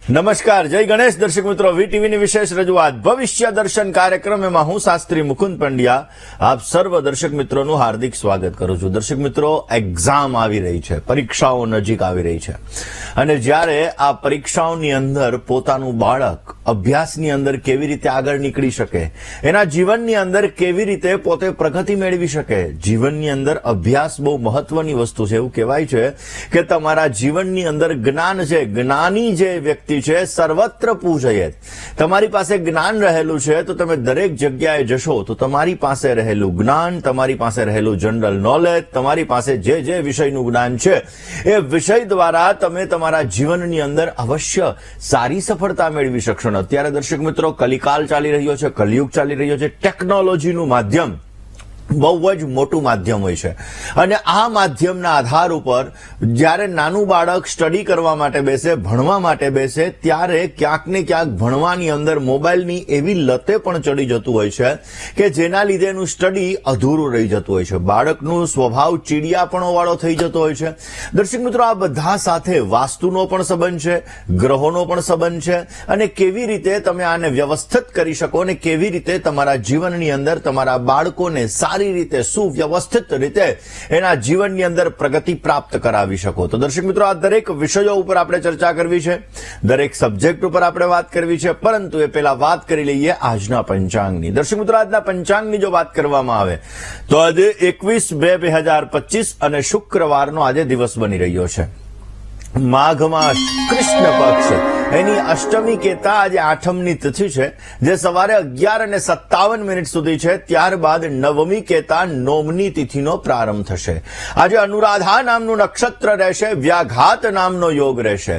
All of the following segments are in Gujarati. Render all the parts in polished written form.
નમસ્કાર, જય ગણેશ. દર્શક મિત્રો, વીટીવીની વિશેષ રજૂઆત ભવિષ્ય દર્શન કાર્યક્રમમાં હું શાસ્ત્રી મુકુંદ પંડ્યા આપ સર્વ દર્શક મિત્રોનું હાર્દિક સ્વાગત કરું છું. દર્શક મિત્રો, એક્ઝામ આવી રહી છે, પરીક્ષાઓ નજીક આવી રહી છે અને જ્યારે આ પરીક્ષાઓની અંદર પોતાનું બાળક અભ્યાસની અંદર કેવી રીતે આગળ નીકળી શકે, એના જીવનની અંદર કેવી રીતે પોતે પ્રગતિ મેળવી શકે, જીવનની અંદર અભ્યાસ બહુ મહત્વની વસ્તુ છે. એવું કહેવાય છે કે તમારા જીવનની અંદર જ્ઞાન છે, જ્ઞાની જે વ્યક્તિ છે સર્વત્ર પૂજયે. તમારી પાસે જ્ઞાન રહેલું છે તો તમે દરેક જગ્યાએ જશો તો તમારી પાસે રહેલું જ્ઞાન, તમારી પાસે રહેલું જનરલ નોલેજ, તમારી પાસે જે વિષયનું જ્ઞાન છે એ વિષય દ્વારા તમે તમારા જીવનની અંદર અવશ્ય સારી સફળતા મેળવી શકશો. અત્યારે દર્શક મિત્રો, કલિકાલ ચાલી રહ્યો છે, કલયુગ ચાલી રહ્યો છે. ટેકનોલોજીનું માધ્યમ બહુ જ મોટું માધ્યમ હોય છે અને આ માધ્યમના આધાર ઉપર જ્યારે નાનું બાળક સ્ટડી કરવા માટે બેસે, ભણવા માટે બેસે, ત્યારે ક્યાંક ને ક્યાંક ભણવાની અંદર મોબાઈલની એવી લતે પણ ચડી જતું હોય છે કે જેના લીધે એનું સ્ટડી અધૂરું રહી જતું હોય છે. બાળકનું સ્વભાવ ચીડિયાપણો વાળો થઈ જતો હોય છે. દર્શક મિત્રો, આ બધા સાથે વાસ્તુનો પણ સંબંધ છે, ગ્રહોનો પણ સંબંધ છે અને કેવી રીતે તમે આને વ્યવસ્થિત કરી શકો અને કેવી રીતે તમારા જીવનની અંદર તમારા બાળકોને સારી રીતે સુવ્યવસ્થિત રીતે એના જીવનની અંદર પ્રગતિ પ્રાપ્ત કરાવી શકો. તો દર્શક મિત્રો, આ દરેક વિષયો ઉપર આપણે ચર્ચા કરવી છે, દરેક સબ્જેક્ટ ઉપર આપણે વાત કરવી છે, પરંતુ એ પહેલા વાત કરી લઈએ આજના પંચાંગની. દર્શક મિત્રો, આજના પંચાંગની જો વાત કરવામાં આવે તો આજે 21/2/2025 અને શુક્રવારનો આજે દિવસ બની રહ્યો છે. માઘ માસ કૃષ્ણ પક્ષ એની અષ્ટમી કહેતા આજે આઠમની તિથિ છે જે સવારે 11:57 સુધી છે. ત્યારબાદ નવમી કહેતા નોમની તિથિનો પ્રારંભ થશે. આજે અનુરાધા નામનું નક્ષત્ર રહેશે, વ્યાઘાત નામનો યોગ રહેશે,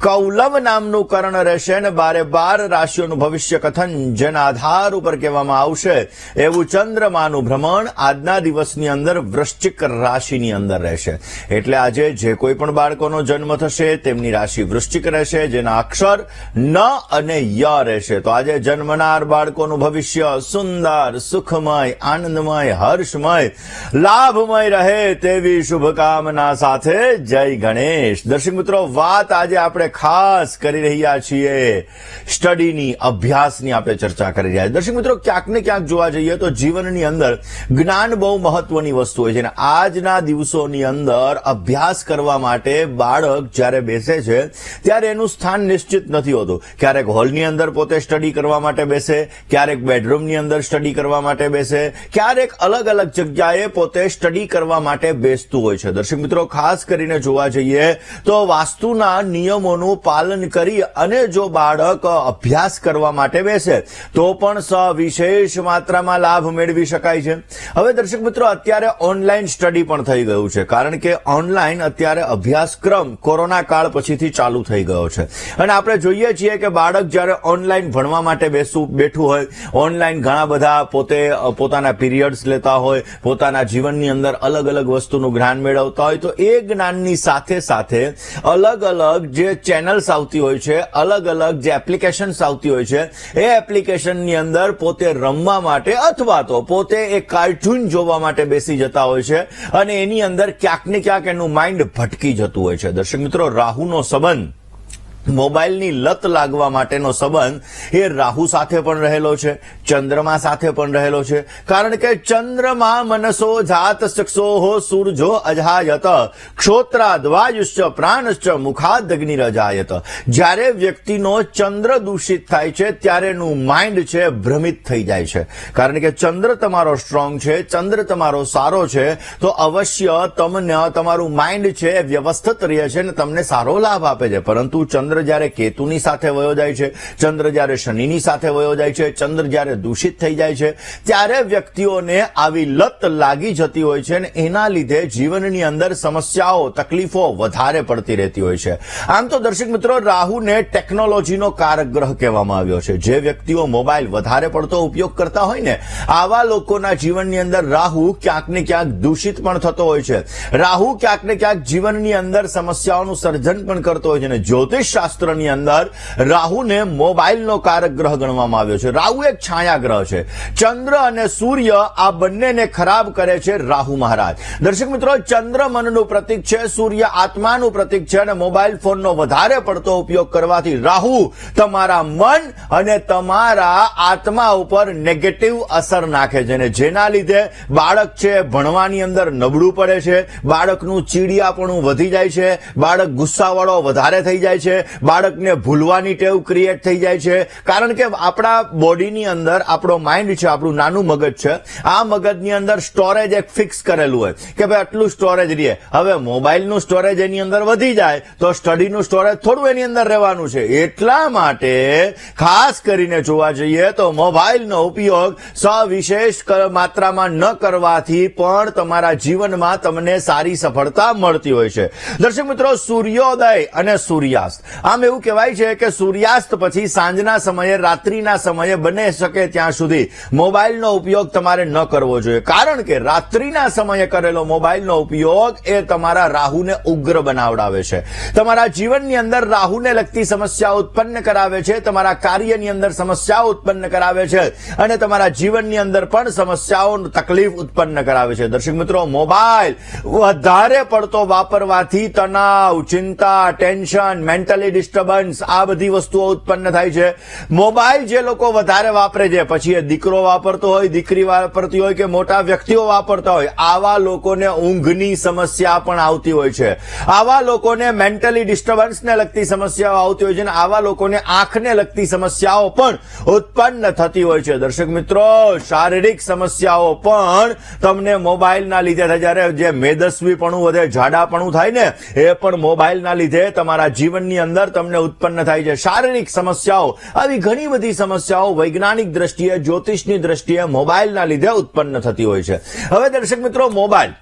કૌલવ નામનું કરણ રહેશે અને 12 રાશિઓનું ભવિષ્ય કથન જેના આધાર ઉપર કહેવામાં આવશે એવું ચંદ્રમાનું ભ્રમણ આજના દિવસની અંદર વૃશ્ચિક રાશિની અંદર રહેશે. એટલે આજે જે કોઈ પણ બાળકોનો જન્મ થશે તેમની રાશિ વૃશ્ચિક રહેશે, જેના અક્ષર ન અને ય રહેશે. તો આજે જન્મનાર બાળકોનું ભવિષ્ય સુંદર, સુખમય, આનંદમય, હર્ષમય, લાભમય રહે તેવી શુભકામના સાથે જય ગણેશ. દર્શક મિત્રો, વાત આજે આપણે ખાસ કરી રહ્યા છીએ સ્ટડીની, અભ્યાસની આપણે ચર્ચા કરી રહ્યા છીએ. દર્શક મિત્રો, ક્યાંક ને ક્યાંક જોવા જઈએ તો જીવનની અંદર જ્ઞાન બહુ મહત્વની વસ્તુ હોય છે અને આજના દિવસોની અંદર અભ્યાસ કરવા માટે બાળક જ્યારે બેસે છે ત્યારે એનું સ્થાન નિશ્ચિત નથી હોતું. ક્યારેક હોલની અંદર પોતે સ્ટડી કરવા માટે બેસે, ક્યારેક બેડરૂમની અંદર સ્ટડી કરવા માટે બેસે, ક્યારેક અલગ અલગ જગ્યાએ પોતે સ્ટડી કરવા માટે બેસતું હોય છે. દર્શક મિત્રો, ખાસ કરીને જોવા જઈએ તો વાસ્તુના નિયમોનું પાલન કરી અને જો બાળક અભ્યાસ કરવા માટે બેસે તો પણ સવિશેષ માત્રામાં લાભ મેળવી શકાય છે. હવે દર્શક મિત્રો, અત્યારે ઓનલાઈન સ્ટડી પણ થઈ ગયું છે કારણ કે ઓનલાઈન અત્યારે અભ્યાસક્રમ કોરોના કાળ પછીથી ચાલુ થઈ ગયો છે અને આપણે જોઈએ છીએ કે બાળક જ્યારે ઓનલાઈન ભણવા માટે બેઠું હોય, ઓનલાઈન ઘણા બધા પોતાના પીરિયડ્સ લેતા હોય, પોતાના જીવનની અંદર અલગ અલગ વસ્તુનું જ્ઞાન મેળવતા હોય, તો એ જ્ઞાનની સાથે સાથે અલગ અલગ જે ચેનલ્સ આવતી હોય છે, અલગ અલગ જે એપ્લિકેશન્સ આવતી હોય છે, એ એપ્લિકેશનની અંદર પોતે રમવા માટે અથવા તો પોતે એક કાર્ટૂન જોવા માટે બેસી જતા હોય છે અને એની અંદર ક્યાંક ને ક્યાંક એનું માઇન્ડ ભટકી જતું હોય છે. દર્શક મિત્રો, રાહુનો સંબંધ, મોબાઈલની લત લાગવા માટેનો સંબંધ એ રાહુ સાથે પણ રહેલો છે, ચંદ્રમા સાથે પણ રહેલો છે. કારણ કે ચંદ્રમા મનસો જાત ચક્ષોહો સૂરજો અજાયત ક્ષોત્રાદ્વાયુશ્ચ પ્રાણશ્ચ મુખાદગ્નિરજાયત. જ્યારે વ્યક્તિનો ચંદ્ર દૂષિત થાય છે ત્યારે એનું માઇન્ડ છે ભ્રમિત થઈ જાય છે. કારણ કે ચંદ્ર તમારો સ્ટ્રોંગ છે, ચંદ્ર તમારો સારો છે તો અવશ્ય તમને તમારું માઇન્ડ છે વ્યવસ્થિત રહે છે અને તમને સારો લાભ આપે છે. પરંતુ ચંદ્ર જ્યારે કેતુની સાથે વયો જાય છે, ચંદ્ર જ્યારે શનિની સાથે વયો જાય છે, ચંદ્ર જ્યારે દૂષિત થઈ જાય છે ત્યારે વ્યક્તિઓને આવી લત લાગી જતી હોય છે અને એના લીધે જીવનની અંદર સમસ્યાઓ, તકલીફો વધારે પડતી રહેતી હોય છે. આમ તો દર્શક મિત્રો, રાહુને ટેકનોલોજીનો કારક ગ્રહ કહેવામાં આવ્યો છે. જે વ્યક્તિઓ મોબાઈલ વધારે પડતો ઉપયોગ કરતા હોય ને, આવા લોકોના જીવનની અંદર રાહુ ક્યાંક ને ક્યાંક દૂષિત પણ થતો હોય છે. રાહુ ક્યાંક ને ક્યાંક જીવનની અંદર સમસ્યાઓનું સર્જન પણ કરતો હોય છે અને જ્યોતિષ શાસ્ત્રની અંદર રાહુને મોબાઈલનો કારક ગ્રહ ગણવામાં આવ્યો છે. રાહુ એક છાયા ગ્રહ છે. ચંદ્ર અને સૂર્ય આ બંનેને ખરાબ કરે છે રાહુ મહારાજ. દર્શક મિત્રો, ચંદ્ર મનનું પ્રતીક છે, સૂર્ય આત્માનું પ્રતીક છે, અને મોબાઈલ ફોનનો વધારે પડતો ઉપયોગ કરવાથી રાહુ તમારા મન અને તમારા આત્મા ઉપર નેગેટિવ અસર નાખે છે, અને જેના લીધે બાળક છે ભણવાની અંદર નબળું પડે છે, બાળકનું ચીડિયાપણું વધી જાય છે, બાળક ગુસ્સાવાળો વધારે થઈ જાય છે, બાળકને ભૂલવાની ટેવ ક્રિએટ થઈ જાય છે. કારણ કે આપણા બોડીની અંદર આપણો માઇન્ડ છે, આપણું નાનું મગજ છે, આ મગજની અંદર સ્ટોરેજ એક ફિક્સ કરેલું હોય કે ભાઈ આટલું સ્ટોરેજ રહે. હવે મોબાઈલનું સ્ટોરેજ એની અંદર વધી જાય તો સ્ટડીનું સ્ટોરેજ થોડું એની અંદર રહેવાનું છે. એટલા માટે ખાસ કરીને જોવા જઈએ તો મોબાઈલનો ઉપયોગ સવિશેષ માત્રામાં ન કરવાથી પણ તમારા જીવનમાં તમને સારી સફળતા મળતી હોય છે. દર્શક મિત્રો, સૂર્યોદય અને સૂર્યાસ્ત, આમ એવું કહેવાય છે કે સૂર્યાસ્ત પછી સાંજના સમયે, રાત્રિના સમયે બને શકે ત્યાં સુધી મોબાઈલનો ઉપયોગ તમારે ન કરવો જોઈએ. કારણ કે રાત્રિના સમયે કરેલો મોબાઈલનો ઉપયોગ એ તમારા રાહુને ઉગ્ર બનાવડાવે છે, તમારા જીવનની અંદર રાહુને લગતી સમસ્યાઓ ઉત્પન્ન કરાવે છે, તમારા કાર્યની અંદર સમસ્યાઓ ઉત્પન્ન કરાવે છે, અને તમારા જીવનની અંદર પણ સમસ્યાઓ, તકલીફ ઉત્પન્ન કરાવે છે. દર્શક મિત્રો, મોબાઈલ વધારે પડતો વાપરવાથી તણાવ, ચિંતા, ટેન્શન, મેન્ટલી ડિસ્ટર્બન્સ આ બધી વસ્તુઓ ઉત્પન્ન થાય છે. મોબાઈલ જે લોકો વધારે વાપરે છે, પછી એ દીકરો વાપરતો હોય, દીકરી વાપરતી હોય કે મોટા વ્યક્તિઓ વાપરતા હોય, આવા લોકોને ઊંઘની સમસ્યા પણ આવતી હોય છે, આવા લોકોને મેન્ટલી ડિસ્ટર્બન્સને લગતી સમસ્યાઓ આવતી હોય છે, અને આવા લોકોને આંખને લગતી સમસ્યાઓ પણ ઉત્પન્ન થતી હોય છે. દર્શક મિત્રો, શારીરિક સમસ્યાઓ પણ તમને મોબાઈલના લીધે થાય. જ્યારે જે મેદસ્વીપણું વધે, જાડાપણું થાય ને, એ પણ મોબાઈલના લીધે તમારા જીવનની અંદર તમને ઉત્પન્ન થાય છે. શારીરિક સમસ્યાઓ, આવી ઘણી બધી સમસ્યાઓ વૈજ્ઞાનિક દ્રષ્ટિએ, જ્યોતિષની દ્રષ્ટિએ મોબાઈલના લીધે ઉત્પન્ન થતી હોય છે. હવે દર્શક મિત્રો, મોબાઈલ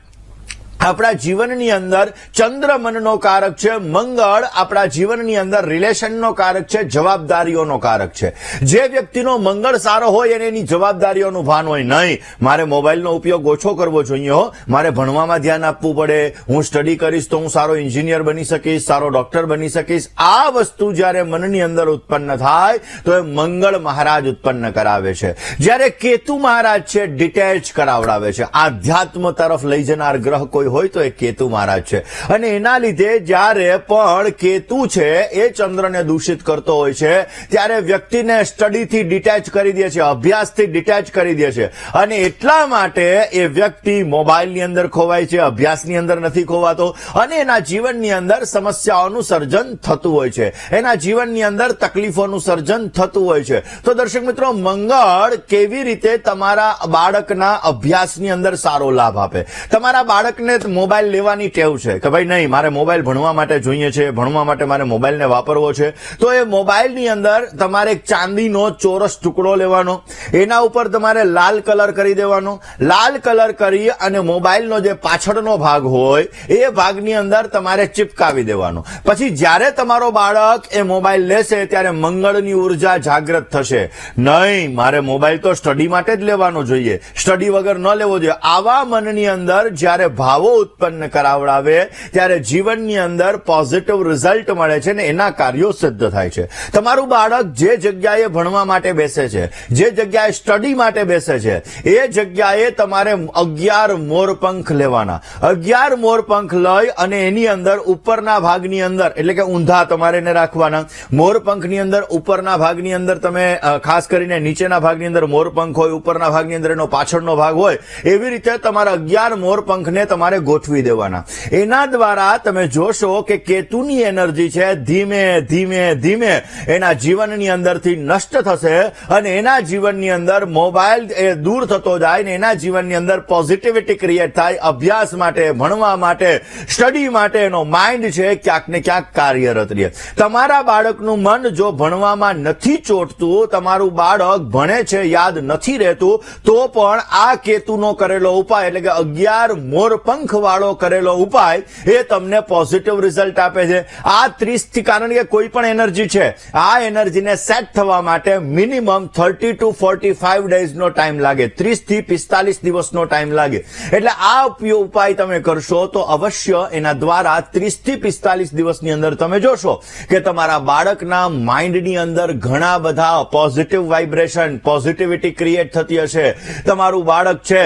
આપણા જીવનની અંદર ચંદ્ર મનનો કારક છે, મંગળ આપણા જીવનની અંદર રિલેશનનો કારક છે, જવાબદારીઓનો કારક છે. જે વ્યક્તિનો મંગળ સારો હોય અને એની જવાબદારીઓનું ભાન હોય, નહીં મારે મોબાઈલનો ઉપયોગ ઓછો કરવો જોઈએ, મારે ભણવામાં ધ્યાન આપવું પડે, હું સ્ટડી કરીશ તો હું સારો એન્જિનિયર બની શકીશ, સારો ડોક્ટર બની શકીશ, આ વસ્તુ જ્યારે મનની અંદર ઉત્પન્ન થાય તો એ મંગળ મહારાજ ઉત્પન્ન કરાવે છે. જ્યારે કેતુ મહારાજ છે ડિટેચ કરાવડાવે છે, આધ્યાત્મ તરફ લઈ જનાર ગ્રહ કોઈ હોય તો એ કેતુ મહારાજ છે. અને એના લીધે જ્યારે પણ કેતુ છે એ ચંદ્રને દૂષિત કરતો હોય છે, ત્યારે વ્યક્તિને સ્ટડીથી ડિટેચ કરી દે છે, અભ્યાસથી ડિટેચ કરી દે છે, અને એટલા માટે એ વ્યક્તિ મોબાઈલની અંદર ખોવાય છે, અભ્યાસની અંદર નથી ખોવાતો, અને એના જીવનની અંદર સમસ્યાઓનું સર્જન થતું હોય છે, એના જીવનની અંદર તકલીફોનું સર્જન થતું હોય છે. તો દર્શક મિત્રો, મંગળ કેવી રીતે તમારા બાળકના અભ્યાસની અંદર સારો લાભ આપે? તમારા બાળકને મોબાઈલ લેવાની ટેવ છે કે ભાઈ નહીં, મારે મોબાઈલ ભણવા માટે જોઈએ છે, ભણવા માટે મારે મોબાઈલને વાપરવો છે, તો એ મોબાઈલની અંદર તમારે એક ચાંદીનો ચોરસ ટુકડો લેવાનો, એના ઉપર તમારે લાલ કલર કરી દેવાનો, લાલ કલર કરી અને મોબાઈલનો જે પાછળનો ભાગ હોય એ ભાગની અંદર તમારે ચિપકાવી દેવાનો. પછી જ્યારે તમારો બાળક એ મોબાઈલ લેશે ત્યારે મંગળની ઉર્જા જાગૃત થશે, નહીં મારે મોબાઈલ તો સ્ટડી માટે જ લેવાનો જોઈએ, સ્ટડી વગર ન લેવો જોઈએ. આવા મનની અંદર જ્યારે ભાવો ઉત્પન્ન કરાવડાવે ત્યારે જીવનની અંદર પોઝિટિવ રિઝલ્ટ મળે છે, ને એના કાર્યો સિદ્ધ થાય છે. તમારું બાળક જે જગ્યાએ ભણવા માટે બેસે છે, જે જગ્યાએ સ્ટડી માટે બેસે છે, એ જગ્યાએ તમારે 11 મોરપંખ લેવાના. 11 મોરપંખ લઈ અને એની અંદર ઉપરના ભાગની અંદર, એટલે કે ઊંધા તમારે એને રાખવાના. મોરપંખની અંદર ઉપરના ભાગની અંદર તમે ખાસ કરીને નીચેના ભાગની અંદર મોરપંખ હોય, ઉપરના ભાગની અંદર એનો પાછળનો ભાગ હોય, એવી રીતે તમારા 11 મોરપંખને તમારે ગોઠવી દેવાના. એના દ્વારા તમે જોશો કે કેતુની એનર્જી છે ધીમે ધીમે ધીમે એના જીવનની અંદરથી નષ્ટ થશે, અને એના જીવનની અંદર મોબાઈલ એ દૂર થતો જાય, ને એના જીવનની અંદર પોઝિટિવિટી ક્રિએટ થાય. અભ્યાસ માટે, ભણવા માટે, સ્ટડી માટે એનો માઇન્ડ છે ક્યાંક ને ક્યાંક કાર્યરત રહે. તમારા બાળકનું મન જો ભણવામાં નથી ચોટતું, તમારું બાળક ભણે છે યાદ નથી રહેતું, તો પણ આ કેતુનો કરેલો ઉપાય એટલે કે 11 મોરપંખ શંખવાળો કરેલો ઉપાય એ તમને પોઝિટિવ રિઝલ્ટ આપે છે. આ 30 થી, કારણ કે કોઈ પણ એનર્જી છે, આ એનર્જીને સેટ થવા માટે મિનિમમ 30 to 45 ડેઝનો ટાઈમ લાગે, 30 થી 45 દિવસનો ટાઈમ લાગે. એટલે આ ઉપાય તમે કરશો તો અવશ્ય એના દ્વારા 30 થી 45 દિવસની અંદર તમે જોશો કે તમારા બાળકના માઇન્ડની અંદર ઘણા બધા પોઝિટિવ વાઇબ્રેશન, પોઝિટિવિટી ક્રિએટ થતી હશે. તમારું બાળક છે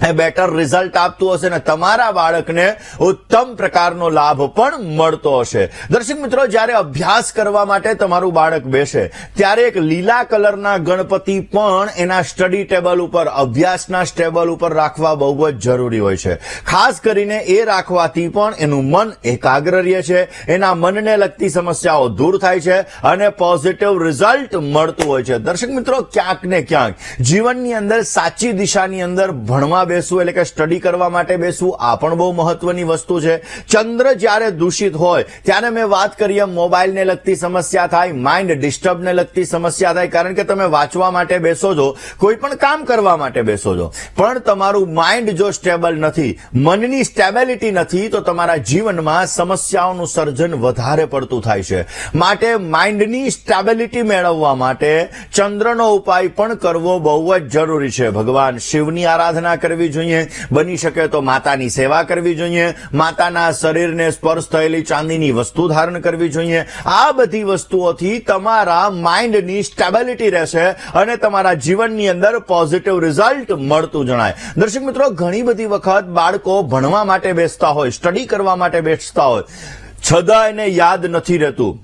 એ બેટર રિઝલ્ટ આપતું હશે ને તમારા બાળકને ઉત્તમ પ્રકારનો લાભ પણ મળતો હશે. દર્શક મિત્રો, જ્યારે અભ્યાસ કરવા માટે તમારું બાળક બેસે ત્યારે એક લીલા કલરના ગણપતિ પણ એના સ્ટડી ટેબલ ઉપર, અભ્યાસના ટેબલ ઉપર રાખવા બહુ જ જરૂરી હોય છે. ખાસ કરીને એ રાખવાથી પણ એનું મન એકાગ્ર રહે છે, એના મનને લગતી સમસ્યાઓ દૂર થાય છે અને પોઝિટિવ રિઝલ્ટ મળતું હોય છે. દર્શક મિત્રો, ક્યાંક ને ક્યાંક જીવનની અંદર સાચી દિશાની અંદર ભણવા બેસવું એટલે કે સ્ટડી કરવા માટે બેસવું, આ પણ બહુ મહત્વની વસ્તુ છે. ચંદ્ર જ્યારે દૂષિત હોય ત્યારે મેં વાત કરી મોબાઈલને લગતી સમસ્યા થાય, માઇન્ડ ડિસ્ટર્બને લગતી સમસ્યા થાય, કારણ કે તમે વાંચવા માટે બેસો છો, કોઈ પણ કામ કરવા માટે બેસો છો, પણ તમારું માઇન્ડ જો સ્ટેબલ નથી, મનની સ્ટેબિલિટી નથી, તો તમારા જીવનમાં સમસ્યાઓનું સર્જન વધારે પડતું થાય છે. માટે માઇન્ડની સ્ટેબિલિટી મેળવવા માટે ચંદ્રનો ઉપાય પણ કરવો બહુ જ જરૂરી છે. ભગવાન શિવની આરાધના કરવી જોઈએ, બની શકે તો માતાની સેવા કરવી જોઈએ, માતાના શરીરને સ્પર્શ થયેલી ચાંદીની વસ્તુ ધારણ કરવી જોઈએ. આ બધી વસ્તુઓથી તમારા માઇન્ડની સ્ટેબિલિટી રહેશે અને તમારા જીવનની અંદર પોઝિટિવ રિઝલ્ટ મળતું જણાય. દર્શક મિત્રો, ઘણી બધી વખત બાળકો ભણવા માટે બેસતા હોય, સ્ટડી કરવા માટે બેસતા હોય, છતાં એને યાદ નથી રહેતું,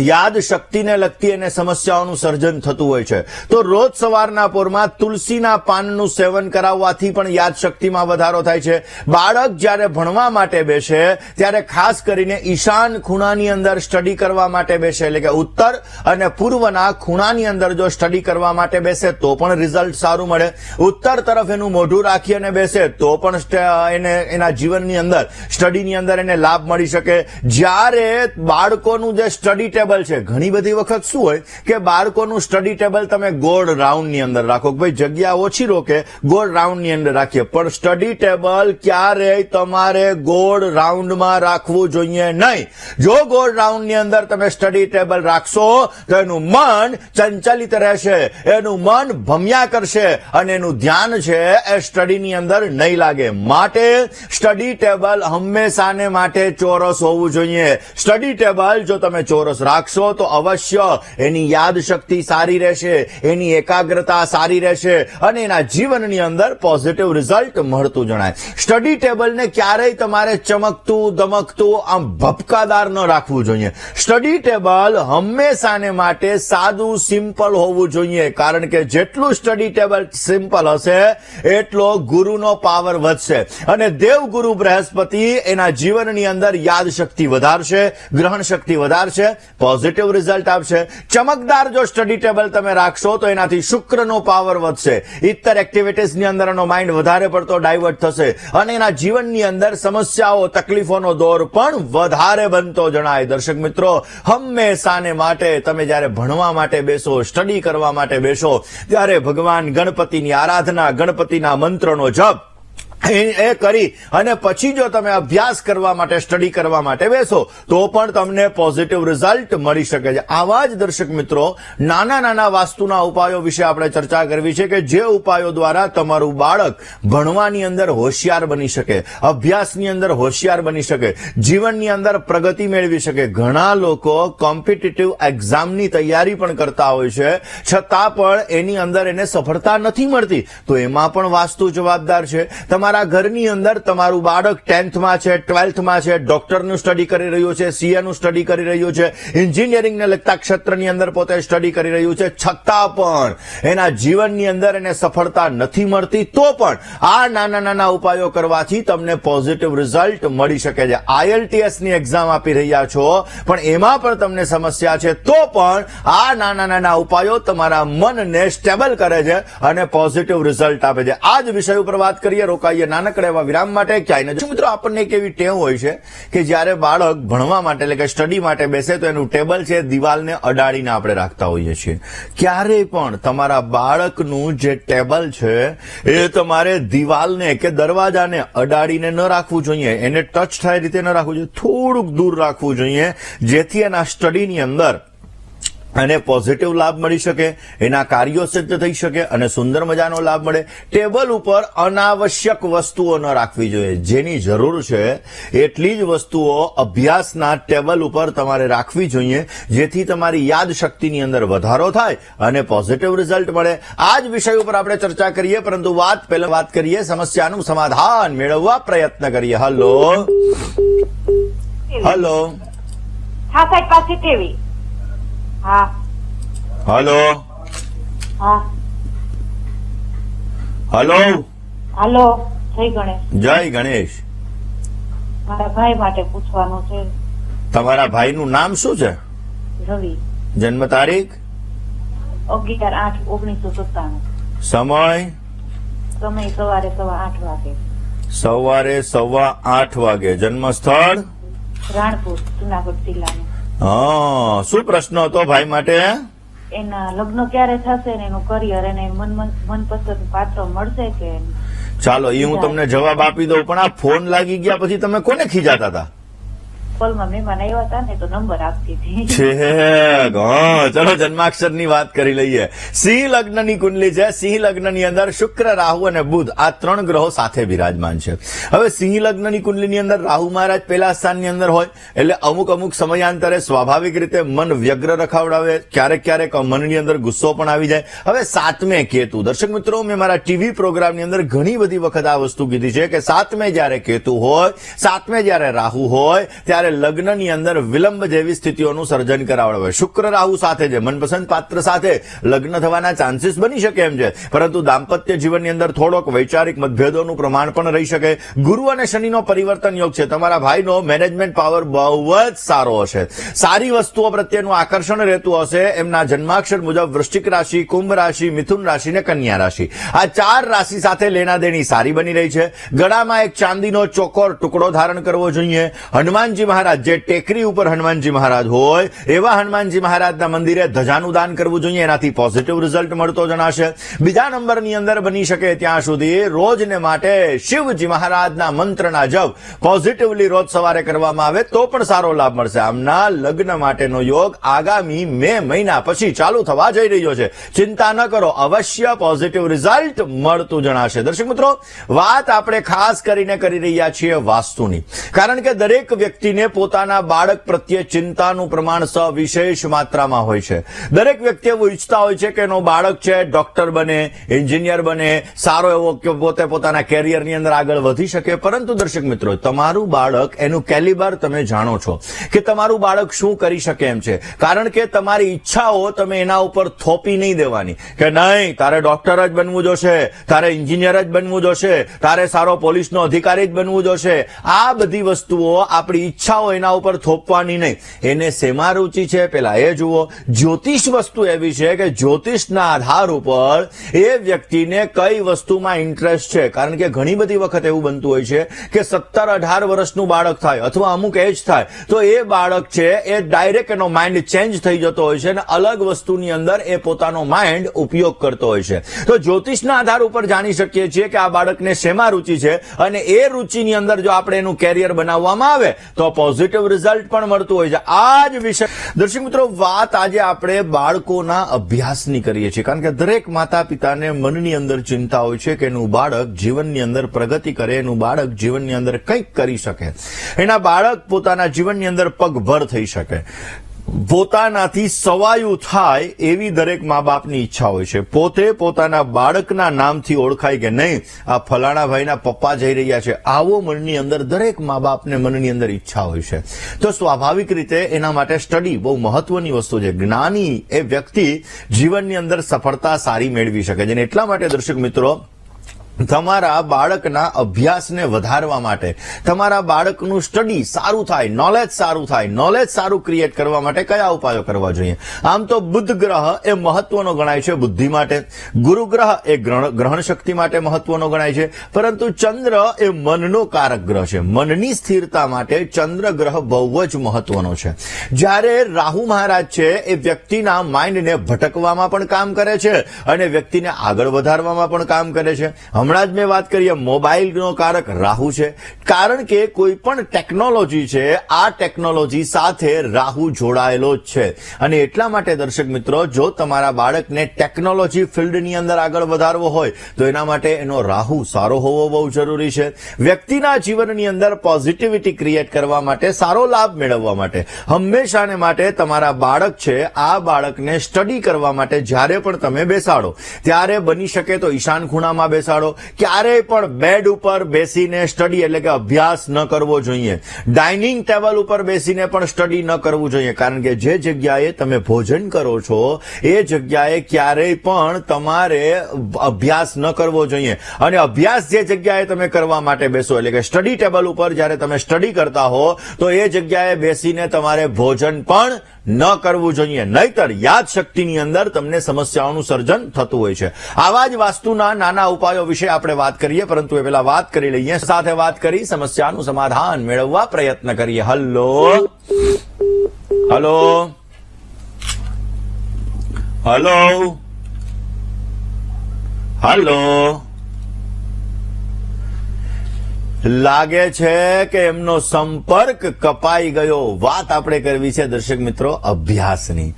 યાદ શક્તિને લગતી એને સમસ્યાઓનું સર્જન થતું હોય છે. તો રોજ સવારના પોરમાં તુલસીના પાનનું સેવન કરાવવાથી પણ યાદ શક્તિમાં વધારો થાય છે. બાળક જ્યારે ભણવા માટે બેસે ત્યારે ખાસ કરીને ઈશાન ખૂણાની અંદર સ્ટડી કરવા માટે બેસે, એટલે કે ઉત્તર અને પૂર્વના ખૂણાની અંદર જો સ્ટડી કરવા માટે બેસે તો પણ રિઝલ્ટ સારું મળે. ઉત્તર તરફ એનું મોઢું રાખી અને બેસે તો પણ એને એના જીવનની અંદર, સ્ટડીની અંદર એને લાભ મળી શકે. જ્યારે બાળકોનું જે સ્ટડી ટેબલ છે, ઘણી બધી વખત શું હોય કે બાળકોનું સ્ટડી ટેબલ તમે ગોળ રાઉન્ડની અંદર રાખો, ભાઈ જગ્યા ઓછી રોકે, ગોળ રાઉન્ડની અંદર રાખીએ, પણ સ્ટડી ટેબલ ક્યારેય તમારે ગોળ રાઉન્ડમાં રાખવું જોઈએ નહીં. જો ગોળ રાઉન્ડની અંદર તમે સ્ટડી ટેબલ રાખશો તો એનું મન ચંચલિત રહેશે, એનું મન ભમ્યા કરશે અને એનું ધ્યાન છે એ સ્ટડીની અંદર નહીં લાગે. માટે સ્ટડી ટેબલ હંમેશાને માટે ચોરસ હોવું જોઈએ. સ્ટડી ટેબલ જો તમે ચોરસ રાખશો તો અવશ્ય એની યાદ શક્તિ સારી રહેશે, એની એકાગ્રતા સારી રહેશે અને એના જીવનની અંદર પોઝિટિવ રિઝલ્ટ મળતું જણાય. સ્ટડી ટેબલને ક્યારેય તમારે ચમકતું, દમકતું, આમ ભપકાદાર ન રાખવું જોઈએ. સ્ટડી ટેબલ હંમેશાને માટે સાદું, સિમ્પલ હોવું જોઈએ, કારણ કે જેટલું સ્ટડી ટેબલ સિમ્પલ હશે એટલો ગુરુનો પાવર વધશે અને દેવગુરુ બૃહસ્પતિ એના જીવનની અંદર યાદ શક્તિ વધારશે, ગ્રહણ શક્તિ વધારશે, પોઝિટિવ રિઝલ્ટ આપશે. ચમકદાર જો સ્ટડી ટેબલ તમે રાખશો તો એનાથી શુક્રનો પાવર વધશે, ઇતર એક્ટિવિટીઝની અંદર એનો માઇન્ડ વધારે પડતો ડાયવર્ટ થશે અને એના જીવનની અંદર સમસ્યાઓ, તકલીફોનો દોર પણ વધારે બનતો જણાય. દર્શક મિત્રો, હંમેશાને માટે તમે જ્યારે ભણવા માટે બેસો, સ્ટડી કરવા માટે બેસો ત્યારે ભગવાન ગણપતિની આરાધના, ગણપતિના મંત્રનો જપ એ કરી અને પછી જો તમે અભ્યાસ કરવા માટે, સ્ટડી કરવા માટે બેસો તો પણ તમને પોઝિટિવ રિઝલ્ટ મળી શકે છે. આવા જ દર્શક મિત્રો નાના નાના વાસ્તુના ઉપાયો વિશે આપણે ચર્ચા કરવી છે કે જે ઉપાયો દ્વારા તમારું બાળક ભણવાની અંદર હોશિયાર બની શકે, અભ્યાસની અંદર હોશિયાર બની શકે, જીવનની અંદર પ્રગતિ મેળવી શકે. ઘણા લોકો કોમ્પિટિટિવ એક્ઝામની તૈયારી પણ કરતા હોય છે, છતાં પણ એની અંદર એને સફળતા નથી મળતી. તો એમાં પણ વાસ્તુ જવાબદાર છે. તમારા ઘરની અંદર તમારું બાળક 10થમાં છે, 12થમાં છે, ડોક્ટરનું સ્ટડી કરી રહ્યું છે, સીએનું સ્ટડી કરી રહ્યું છે, એન્જિનિયરિંગને લગતા ક્ષેત્રની અંદર પોતે સ્ટડી કરી રહ્યું છે, છતાં પણ એના જીવનની અંદર એને સફળતા નથી મળતી, તો પણ આ નાના નાના ઉપાયો કરવાથી તમને પોઝિટિવ રિઝલ્ટ મળી શકે છે. IELTS ની એક્ઝામ આપી રહ્યા છો પણ એમાં પણ તમને સમસ્યા છે, તો પણ આ નાના નાના ઉપાયો તમારા મનને સ્ટેબલ કરે છે અને પોઝિટિવ રિઝલ્ટ આપે છે. આ જ વિષય ઉપર વાત કરીએ. રોકાઈએ જઈએ નાનકડા એવા વિરામ માટે ક્યાંય ન. મિત્રો, આપણને એક એવી ટેવ હોય છે કે જ્યારે બાળક ભણવા માટે એટલે કે સ્ટડી માટે બેસે તો એનું ટેબલ છે દિવાલને અડાડીને આપણે રાખતા હોઈએ છીએ. ક્યારેય પણ તમારા બાળકનું જે ટેબલ છે એ તમારે દિવાલને કે દરવાજાને અડાડીને ન રાખવું જોઈએ, એને ટચ થાય રીતે ન રાખવું જોઈએ, થોડુંક દૂર રાખવું જોઈએ, જેથી એના સ્ટડીની અંદર અને પોઝિટિવ લાભ મળી શકે, એના કાર્યો સિદ્ધ થઈ શકે અને સુંદર મજાનો લાભ મળે. ટેબલ ઉપર અનાવશ્યક વસ્તુઓ ન રાખવી જોઈએ. જેની જરૂર છે એટલી જ વસ્તુઓ અભ્યાસના ટેબલ ઉપર તમારે રાખવી જોઈએ, જેથી તમારી યાદ શક્તિની અંદર વધારો થાય અને પોઝિટિવ રિઝલ્ટ મળે. આ જ વિષય ઉપર આપણે ચર્ચા કરીએ, પરંતુ પહેલા વાત કરીએ, સમસ્યાનું સમાધાન મેળવવા પ્રયત્ન કરીએ. હલો હલો હા સાહેબ, પાસે ટીવી. હા હલો હા હલો હાલો. જય ગણેશ. જય ગણેશ. મારા ભાઈ માટે પૂછવાનું છે. તમારા ભાઈનું નામ શું છે? રવિ. જન્મ તારીખ? 11/8/1997. સમય? સમય સવારે 8:15 વાગે. સવારે 8:15 વાગે. જન્મ સ્થળ? રાણપુર, જુનાગઢ જિલ્લાનું. હા, શું પ્રશ્ન હતો ભાઈ માટે? એના લગ્ન ક્યારે થશે ને એનું કરિયર, એને મનપસંદ પાત્ર મળશે કે? ચાલો, એ હું તમને જવાબ આપી દઉં, પણ આ ફોન લાગી ગયા પછી તમે કોને ખીજાતા હતા? કોલમાં મહેમાન આવ્યા હતા ને તો નંબર આપતી હતી. ચલો જન્માક્ષરની વાત કરી લઈએ. સિંહ લગ્નની કુંડલી છે. સિંહ લગ્નની અંદર શુક્ર, રાહુ અને બુધ આ 3 ગ્રહો સાથે બિરાજમાન છે. હવે સિંહ લગ્નની કુંડલીની અંદર રાહુ મહારાજ પહેલા સ્થાનની અંદર હોય એટલે અમુક સમયાંતરે સ્વાભાવિક રીતે મન વ્યગ્ર રખાવડાવે, ક્યારેક મનની અંદર ગુસ્સો પણ આવી જાય. હવે 7મે કેતુ. દર્શક મિત્રો, મેં મારા ટીવી પ્રોગ્રામની અંદર ઘણી બધી વખત આ વસ્તુ કીધી છે કે 7મે જયારે કેતુ હોય, 7મે જયારે રાહુ હોય ત્યારે લગ્નની અંદર વિલંબ જેવી સ્થિતિઓનું સર્જન કરાવડાવે. શુક્ર રાહુ સાથે છે, મનપસંદ પાત્ર સાથે લગ્ન થવાના ચાન્સીસ બની શકે એમ છે, પરંતુ દાંપત્ય જીવનની અંદર થોડોક વૈચારિક મતભેદોનું પ્રમાણ પણ રહી શકે. ગુરુ અને શનિનો પરિવર્તન યોગ છે. તમારા ભાઈનો મેનેજમેન્ટ પાવર બહુ જ સારો હશે. સારી વસ્તુઓ પ્રત્યેનું આકર્ષણ રહેતું હશે. એમના જન્માક્ષર મુજબ વૃશ્ચિક રાશિ, કુંભ રાશિ, મિથુન રાશિ ને કન્યા રાશિ, આ 4 રાશિ સાથે લેણાદેણી સારી બની રહી છે. ગળામાં એક ચાંદીનો ચોકોર ટુકડો ધારણ કરવો જોઈએ. હનુમાનજી મહારાજ, જે ટેકરી ઉપર હનુમાનજી મહારાજ હોય એવા હનુમાનજી મહારાજના મંદિરે ધજાનું દાન કરવું જોઈએ. એનાથી પોઝિટિવ રિઝલ્ટ મળતો જણાશે. બીજા નંબરની અંદર બની શકે ત્યાં સુધી રોજને માટે શિવજી મહારાજના મંત્રના જપ પોઝિટિવલી રોજ સવારે કરવામાં આવે તો પણ સારો લાભ મળશે. આમના લગ્ન માટેનો યોગ આગામી મે મહિના પછી ચાલુ થવા જઈ રહ્યો છે. ચિંતા ન કરો, અવશ્ય પોઝિટિવ રિઝલ્ટ મળતું જણાશે. દર્શક મિત્રો, વાત આપણે ખાસ કરીને કરી રહ્યા છીએ વાસ્તુની, કારણ કે દરેક વ્યક્તિને પોતાના બાળક પ્રત્યે ચિંતાનું પ્રમાણ સવિશેષ માત્રામાં હોય છે. દરેક વ્યક્તિ એવું ઈચ્છતા હોય છે કે એનો બાળક છે ડોક્ટર બને, એન્જિનિયર બને, સારો એવો કે પોતે પોતાના કેરિયરની અંદર આગળ વધી શકે. પરંતુ દર્શક મિત્રો, તમારું બાળક, એનું કેલિબર તમે જાણો છો કે તમારું બાળક શું કરી શકે એમ છે, કારણ કે તમારી ઈચ્છાઓ તમે એના ઉપર થોપી નહીં દેવાની કે નહીં તારે ડોક્ટર જ બનવું જોશે, તારે એન્જિનિયર જ બનવું જોશે, તારે સારો પોલીસનો અધિકારી જ બનવું જોશે. આ બધી વસ્તુઓ આપણી ઈચ્છાઓ એના ઉપર થોપવાની નહીં. એને શેમાં રુચિ છે પેલા એ જુઓ. જ્યોતિષ વસ્તુ એવી છે કે જ્યોતિષના આધાર ઉપર એ વ્યક્તિને કઈ વસ્તુમાં ઇન્ટરેસ્ટ છે, કારણ કે ઘણી બધી વખત એવું બનતું હોય છે કે 17-18 વર્ષનું બાળક થાય અથવા અમુક એજ થાય તો એ બાળક છે એ ડાયરેક્ટ એનો માઇન્ડ ચેન્જ થઈ જતો હોય છે અને અલગ વસ્તુની અંદર એ પોતાનો માઇન્ડ ઉપયોગ કરતો હોય છે. તો જ્યોતિષના આધાર ઉપર જાણી શકીએ છીએ કે આ બાળકને શેમાં રુચિ છે અને એ રુચિની અંદર જો આપણે એનું કેરિયર બનાવવામાં આવે તો પોઝિટિવ રિઝલ્ટ પણ મળતું હોય છે. આ જ વિષય દર્શક મિત્રો, વાત આજે આપણે બાળકોના અભ્યાસની કરીએ છીએ, કારણ કે દરેક માતા પિતાને મનની અંદર ચિંતા હોય છે કે એનું બાળક જીવનની અંદર પ્રગતિ કરે, એનું બાળક જીવનની અંદર કંઈક કરી શકે, એના બાળક પોતાના જીવનની અંદર પગભર થઈ શકે, પોતાનાથી સવાયું થાય એવી દરેક મા બાપની ઈચ્છા હોય છે. પોતે પોતાના બાળકના નામથી ઓળખાય કે નહીં આ ફલાણા ભાઈના પપ્પા જઈ રહ્યા છે, આવો મનની અંદર દરેક મા બાપને મનની અંદર ઈચ્છા હોય છે. તો સ્વાભાવિક રીતે એના માટે સ્ટડી બહુ મહત્વની વસ્તુ છે. જ્ઞાની એ વ્યક્તિ જીવનની અંદર સફળતા સારી મેળવી શકે છે. એટલા માટે દર્શક મિત્રો, તમારા બાળકના અભ્યાસને વધારવા માટે, તમારા બાળકનું સ્ટડી સારું થાય, નોલેજ સારું ક્રિએટ કરવા માટે કયા ઉપાયો કરવા જોઈએ? આમ તો બુધ ગ્રહ એ મહત્વનો ગણાય છે બુદ્ધિ માટે, ગુરુ ગ્રહ એ ગ્રહણ શક્તિ માટે મહત્વનો ગણાય છે, પરંતુ ચંદ્ર એ મનનો કારક ગ્રહ છે. મનની સ્થિરતા માટે ચંદ્ર ગ્રહ બહુ જ મહત્વનો છે. જ્યારે રાહુ મહારાજ છે એ વ્યક્તિના માઇન્ડને ભટકવામાં પણ કામ કરે છે અને વ્યક્તિને આગળ વધારવામાં પણ કામ કરે છે. હમણાં જ મેં વાત કરી મોબાઈલનો કારક રાહુ છે, કારણ કે કોઈ પણ ટેકનોલોજી છે, આ ટેકનોલોજી સાથે રાહુ જોડાયેલો જ છે. અને એટલા માટે દર્શક મિત્રો, જો તમારા બાળકને ટેકનોલોજી ફિલ્ડની અંદર આગળ વધારવો હોય તો એના માટે એનો રાહુ સારો હોવો બહુ જરૂરી છે. વ્યક્તિના જીવનની અંદર પોઝિટિવિટી ક્રિએટ કરવા માટે, સારો લાભ મેળવવા માટે, હંમેશાને માટે તમારા બાળક છે, આ બાળકને સ્ટડી કરવા માટે જ્યારે પણ તમે બેસાડો ત્યારે બની શકે તો ઈશાન ખૂણામાં બેસાડો. ક્યારેય પણ બેડ ઉપર બેસીને સ્ટડી એટલે કે અભ્યાસ ન કરવો જોઈએ. ડાઇનિંગ ટેબલ ઉપર બેસીને પણ સ્ટડી ન કરવું જોઈએ, કારણ કે જે જગ્યાએ તમે ભોજન કરો છો એ જગ્યાએ ક્યારેય પણ તમારે અભ્યાસ ન કરવો જોઈએ. અને અભ્યાસ જે જગ્યાએ તમે કરવા માટે બેસો એટલે કે સ્ટડી ટેબલ ઉપર જ્યારે તમે સ્ટડી કરતા હો તો એ જગ્યાએ બેસીને તમારે ભોજન પણ ન કરવું જોઈએ, નહીતર યાદ શક્તિની અંદર તમને સમસ્યાઓનું સર્જન થતું હોય છે. આવા જ વાસ્તુના નાના ઉપાયો વિશે આપણે વાત કરીએ, પરંતુ એ પહેલા વાત કરી લઈએ, સાથે વાત કરી સમસ્યાનું સમાધાન મેળવવા પ્રયત્ન કરીએ. હલો હલો હલો હલો લાગે છે કે એમનો સંપર્ક કપાઈ ગયો. વાત આપણે કરવી છે દર્શક મિત્રો અભ્યાસની.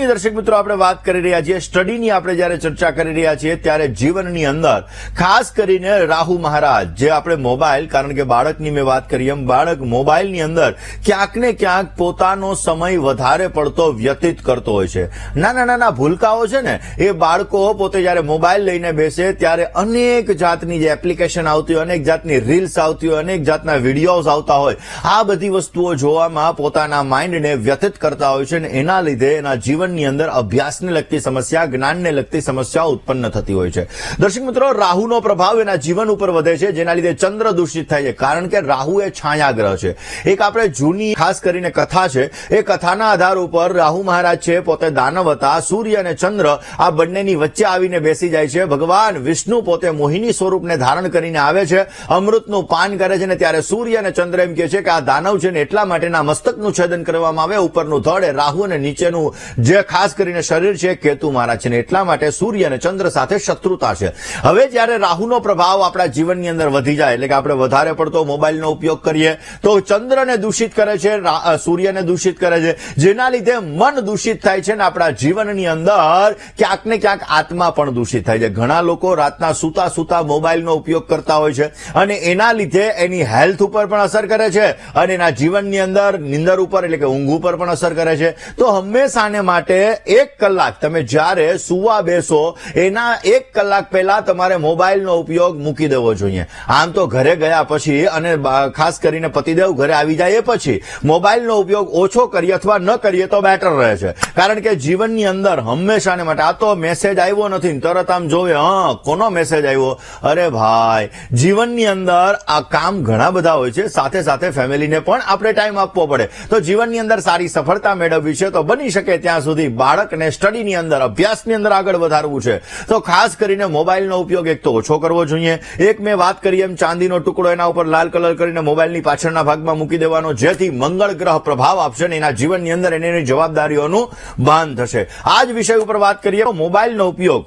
દર્શક મિત્રો આપણે વાત કરી રહ્યા છીએ, સ્ટડીની આપણે જયારે ચર્ચા કરી રહ્યા છીએ ત્યારે જીવનની અંદર ખાસ કરીને રાહુ મહારાજ જે આપણે મોબાઈલ, કારણ કે બાળકની મેં વાત કરી એમ બાળક મોબાઈલની અંદર ક્યાંક ને ક્યાંક પોતાનો સમય વધારે પડતો વ્યતીત કરતો હોય છે. નાના ભૂલકાઓ છે ને, એ બાળકો પોતે જયારે મોબાઈલ લઈને બેસે ત્યારે અનેક જાતની જે એપ્લિકેશન આવતી હોય, અનેક જાતની રીલ્સ આવતી હોય, અનેક જાતના વિડીયોઝ આવતા હોય, આ બધી વસ્તુઓ જોવામાં પોતાના માઇન્ડને વ્યતીત કરતા હોય છે અને એના લીધે એના જીવનની અંદર અભ્યાસને લગતી સમસ્યા, જ્ઞાનને લગતી સમસ્યાઓ ઉત્પન્ન થતી હોય છે. દર્શક મિત્રો, રાહુનો પ્રભાવ એના જીવન ઉપર વધે છે, જેના લીધે ચંદ્ર દૂષિત થાય છે, કારણ કે રાહુ એ છાયા ગ્રહ છે. એક આપણે જૂની ખાસ કરીને કથા છે, એ કથાના આધાર ઉપર રાહુ મહારાજ છે પોતે દાનવ હતા. સૂર્ય અને ચંદ્ર આ બંનેની વચ્ચે આવીને બેસી જાય છે. ભગવાન વિષ્ણુ પોતે મોહિની સ્વરૂપને ધારણ કરીને આવે છે, અમૃતનું પાન કરે છે ને ત્યારે સૂર્ય અને ચંદ્ર એમ કહે છે કે આ દાનવ છે ને એટલા માટેના મસ્તકનું છેદન કરવામાં આવે, ઉપરનું ધડ એ રાહુ અને નીચેનું જે ખાસ કરીને શરીર છે કેતુ મહારાજ છે ને એટલા માટે સૂર્ય અને ચંદ્ર સાથે શત્રુતા છે. હવે જ્યારે રાહુનો પ્રભાવ આપણા જીવનની અંદર વધી જાય એટલે કે આપણે વધારે પડતો મોબાઈલનો ઉપયોગ કરીએ તો ચંદ્રને દૂષિત કરે છે, સૂર્યને દૂષિત કરે છે, જેના લીધે મન દૂષિત થાય છે ને આપણા જીવનની અંદર ક્યાંક ને ક્યાંક આત્મા પણ દૂષિત થાય છે. ઘણા લોકો રાતના સૂતા મોબાઈલનો ઉપયોગ કરતા હોય છે અને એના લીધે એની હેલ્થ ઉપર પણ અસર કરે છે અને એના જીવનની અંદર નિંદર ઉપર એટલે કે ઊંઘ ઉપર પણ અસર કરે છે. તો હંમેશાને માટે 1 કલાક તમે જ્યારે સુવા બેસો એના 1 કલાક પહેલા તમારે મોબાઈલનો ઉપયોગ મૂકી દેવો જોઈએ. આમ તો ઘરે ગયા પછી અને ખાસ કરીને પતિદેવ ઘરે આવી જાય એ પછી મોબાઈલનો ઉપયોગ ઓછો કરીએ અથવા ન કરીએ તો બેટર રહે છે, કારણ કે જીવનની અંદર હંમેશાને માટે આ તો મેસેજ આવ્યો નથી તરત આમ જોવે કોનો મેસેજ આવ્યો, અરે ભાઈ જીવનની અંદર આ કામ ઘણા બધા હોય છે, સાથે સાથે ફેમિલીને પણ આપણે ટાઈમ આપવો પડે. તો જીવનની અંદર સારી સફળતા મેળવવી છે તો બની શકે ત્યાં સુધી બાળકને સ્ટડીની અંદર, અભ્યાસની અંદર આગળ વધારવું છે તો ખાસ કરીને મોબાઈલનો ઉપયોગ એક તો ઓછો કરવો જોઈએ. એક મેં વાત કરી એમ ચાંદીનો ટુકડો એના ઉપર લાલ કલર કરીને મોબાઈલની પાછળના ભાગમાં મૂકી દેવાનો, જેથી મંગળ ગ્રહ પ્રભાવ આપશે ને એના જીવનની અંદર એની જવાબદારીઓનું ભાન થશે. આ જ વિષય ઉપર વાત કરીએ તો મોબાઈલનો ઉપયોગ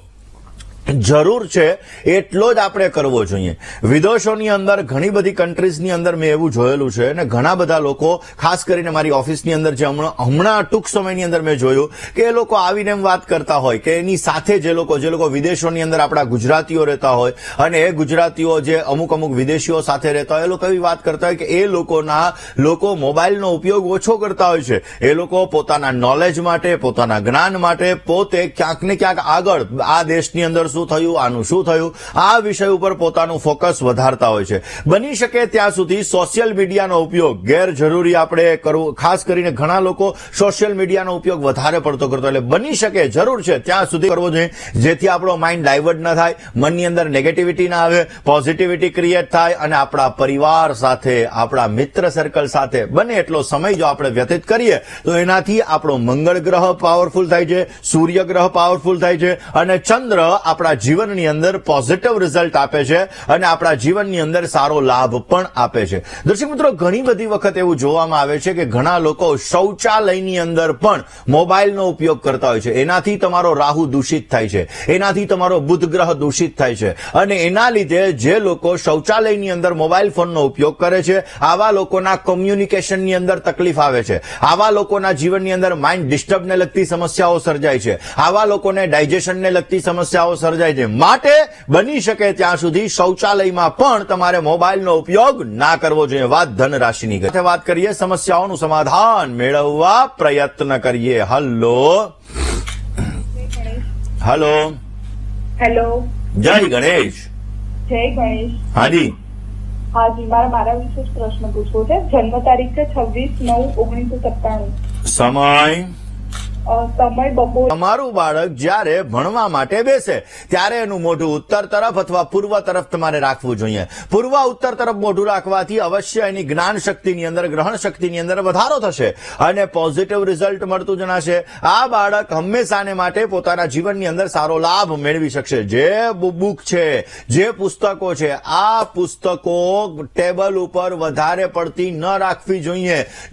જરૂર છે એટલો જ આપણે કરવો જોઈએ. વિદેશોની અંદર ઘણી બધી કન્ટ્રીઝની અંદર મેં એવું જોયેલું છે અને ઘણા બધા લોકો ખાસ કરીને મારી ઓફિસની અંદર જે હમણાં ટૂંક સમયની અંદર મેં જોયું કે એ લોકો આવીને એમ વાત કરતા હોય કે એની સાથે જે લોકો વિદેશોની અંદર આપણા ગુજરાતીઓ રહેતા હોય અને એ ગુજરાતીઓ જે અમુક વિદેશીઓ સાથે રહેતા હોય એ લોકો એવી વાત કરતા હોય કે એ લોકો મોબાઈલનો ઉપયોગ ઓછો કરતા હોય છે. એ લોકો પોતાના નોલેજ માટે, પોતાના જ્ઞાન માટે પોતે ક્યાંક ને ક્યાંક આગળ આ દેશની અંદર શું થયું, આનું શું થયું, આ વિષય ઉપર પોતાનું ફોકસ વધારતા હોય છે. બની શકે ત્યાં સુધી સોશિયલ મીડિયાનો ઉપયોગ ગેરજરૂરી આપણે કરવો, ખાસ કરીને ઘણા લોકો સોશિયલ મીડિયાનો ઉપયોગ વધારે પડતો કરતો, એટલે બની શકે જરૂર છે ત્યાં સુધી કરવો જોઈએ જેથી આપણો માઇન્ડ ડાયવર્ટ ન થાય, મનની અંદર નેગેટિવિટી ના આવે, પોઝિટિવિટી ક્રિએટ થાય અને આપણા પરિવાર સાથે, આપણા મિત્ર સર્કલ સાથે બને એટલો સમય જો આપણે વ્યતીત કરીએ તો એનાથી આપણો મંગળ ગ્રહ પાવરફુલ થાય છે, સૂર્ય ગ્રહ પાવરફુલ થાય છે અને ચંદ્ર આપણા જીવનની અંદર પોઝિટિવ રિઝલ્ટ આપે છે અને આપણા જીવનની અંદર સારો લાભ પણ આપે છે. દર્શક મિત્રો, ઘણી બધી વખત એવું જોવામાં આવે છે કે ઘણા લોકો શૌચાલયની અંદર પણ મોબાઈલનો ઉપયોગ કરતા હોય છે. એનાથી તમારો રાહુ દૂષિત થાય છે, એનાથી તમારો બુધ ગ્રહ દૂષિત થાય છે અને એના લીધે જે લોકો શૌચાલયની અંદર મોબાઈલ ફોનનો ઉપયોગ કરે છે આવા લોકોના કોમ્યુનિકેશનની અંદર તકલીફ આવે છે, આવા લોકોના જીવનની અંદર માઇન્ડ ડિસ્ટર્બને લગતી સમસ્યાઓ સર્જાય છે, આવા લોકોને ડાયજેશનને લગતી સમસ્યાઓ સર્જાય છે. માટે બની શકે ત્યાં સુધી શૌચાલયમાં પણ તમારે મોબાઈલનો ઉપયોગ ના કરવો જોઈએ. વાત ધન રાશિની સાથે વાત કરીએ, સમસ્યાઓનું સમાધાન મેળવવા પ્રયત્ન કરીએ. હલો. હેલો. જય ગણેશ. જય ગણેશ. હાજી. હાજી, મારા વિશે જ પ્રશ્ન પૂછવો છે. જન્મ તારીખ છે 26/9/1997. સમય. સમય બપોર. તમારું બાળક જ્યારે ભણવા માટે બેસે ત્યારે એનું મોઢું ઉત્તર તરફ અથવા પૂર્વ તરફ તમારે રાખવું જોઈએ. પૂર્વ ઉત્તર તરફ મોઢું રાખવાથી અવશ્ય એની જ્ઞાન શક્તિની અંદર, ગ્રહણ શક્તિની અંદર વધારો થશે અને પોઝિટિવ રિઝલ્ટ મળતું જણાશે. આ બાળક હંમેશાને માટે પોતાના જીવનની અંદર સારો લાભ મેળવી શકશે. જે બુક છે, જે પુસ્તકો છે, આ પુસ્તકો ટેબલ ઉપર વધારે પડતી ન રાખવી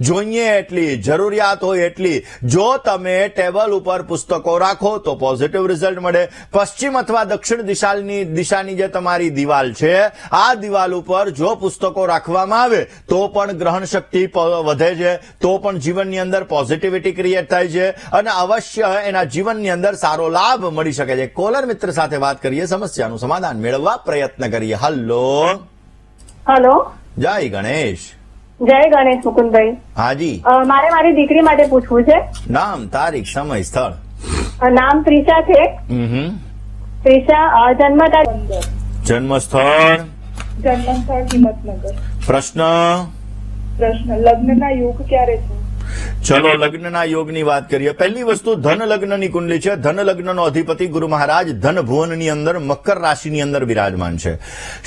જોઈએ એટલી, જરૂરિયાત હોય એટલી. જો તમે ટેબલ ઉપર પુસ્તકો રાખો તો પોઝિટિવ રિઝલ્ટ મળે. પશ્ચિમ અથવા દક્ષિણ દિશાની જે તમારી દિવાલ છે, આ દિવાલ ઉપર જો પુસ્તકો રાખવામાં આવે તો પણ ગ્રહણ શક્તિ વધે છે, તો પણ જીવનની અંદર પોઝિટિવિટી ક્રિએટ થાય છે અને અવશ્ય એના જીવનની અંદર સારો લાભ મળી શકે છે. કોલર મિત્ર સાથે વાત કરીએ, સમસ્યાનું સમાધાન મેળવવા પ્રયત્ન કરીએ. હેલો. જય ગણેશ. જય ગણેશ મુકુંદભાઈ. હાજી. મારે મારી દીકરી માટે પૂછવું છે. નામ, તારીખ, સમય, સ્થળ. નામ ત્રિષા છે. ત્રિષા. જન્મ તારીખ. જન્મ સ્થળ. જન્મ સ્થળ હિંમતનગર. પ્રશ્ન. લગ્નના યોગ ક્યારે છે? ચલો લગ્નના યોગની વાત કરીએ. પહેલી વસ્તુ ધન લગ્નની કુંડલી છે. ધન લગ્નનો અધિપતિ ગુરુ મહારાજ ધન ભુવનની અંદર મકર રાશિની અંદર બિરાજમાન છે.